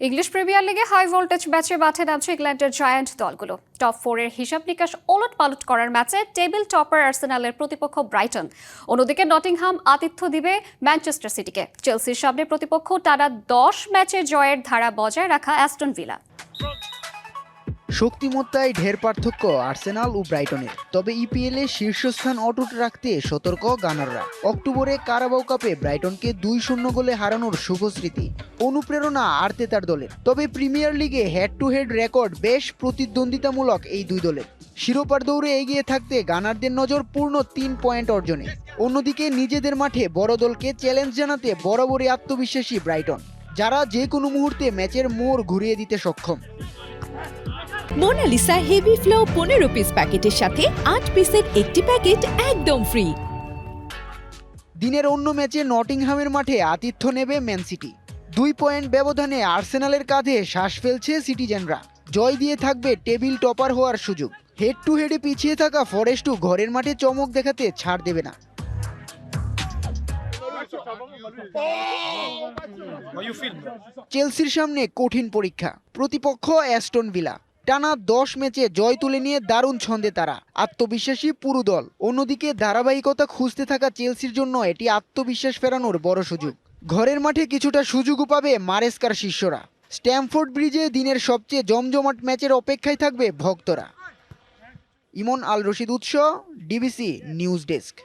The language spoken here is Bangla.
ইংলিশ প্রিমিয়ার লিগে হাই ভোল্টেজ ম্যাচে মাঠে নামছে ইংল্যান্ডের জায়ান্ট দলগুলো। টপ 4-এর হিসাব নিকাশ ওলটপালট করার ম্যাচে টেবিল টপার আর্সেনালের প্রতিপক্ষ ব্রাইটন। অন্যদিকে নটিংহাম আতিথ্য দিবে ম্যানচেস্টার সিটিকে। চেলসির সামনে প্রতিপক্ষ টানা 10 ম্যাচে জয়ের ধারা বজায় রাখা অ্যাস্টন ভিলা। শক্তিমত্তায় ঢের পার্থক্য আর্সেনাল ও ব্রাইটনের, তবে ইপিএলে শীর্ষস্থান অটুট রাখতে সতর্ক গানাররা। অক্টোবরে কারাবাও কাপে ব্রাইটনকে 2-0 গোলে হারানোর শুভস্মৃতি, অনুপ্রেরণা আর্তেতার দলের। তবে প্রিমিয়ার লিগে হেড টু হেড রেকর্ড বেশ প্রতিদ্বন্দ্বিতামূলক এই দুই দলের। শিরোপার দৌড়ে এগিয়ে থাকতে গানারদের নজর পূর্ণ 3 পয়েন্ট অর্জনে। অন্যদিকে নিজেদের মাঠে বড় দলকে চ্যালেঞ্জ জানাতে বরাবরই আত্মবিশ্বাসী ব্রাইটন, যারা যে কোনো মুহূর্তে ম্যাচের মোড় ঘুরিয়ে দিতে সক্ষম। মোনালিসা হেভি ফ্লো 15 পিস প্যাকেটের সাথে 8 পিসের একটি প্যাকেট একদম ফ্রি। দিনের অন্য ম্যাচে নটিংহামের মাঠে আতিথ্য নেবে ম্যান সিটি। 2 পয়েন্ট ব্যবধানে আর্সেনালের কাঁধে শ্বাস ফেলছে সিটিজেনরা। জয় দিয়ে থাকবে টেবিল টপার হওয়ার সুযোগ। হেড টু হেডে পিছিয়ে থাকা ফরেস্টও ঘরের মাঠে চমক দেখাতে ছাড় দেবে না। চেলসির সামনে কঠিন পরীক্ষা, প্রতিপক্ষ অ্যাস্টন ভিলা। টানা 10 ম্যাচে জয় তুলে নিয়ে দারুণ ছন্দে তারা, আত্মবিশ্বাসী পুরো দল। অন্যদিকে ধারাবাহিকতা খুঁজতে থাকা চেলসির জন্য এটি আত্মবিশ্বাস ফেরানোর বড় সুযোগ। ঘরের মাঠে কিছুটা সুযোগও পাবে মারেস্কার শিষ্যরা। স্ট্যামফোর্ড ব্রিজে দিনের সবচেয়ে জমজমাট ম্যাচের অপেক্ষায় থাকবে ভক্তরা। ইমন আল রশিদ উৎস, ডিবিসি নিউজ ডেস্ক।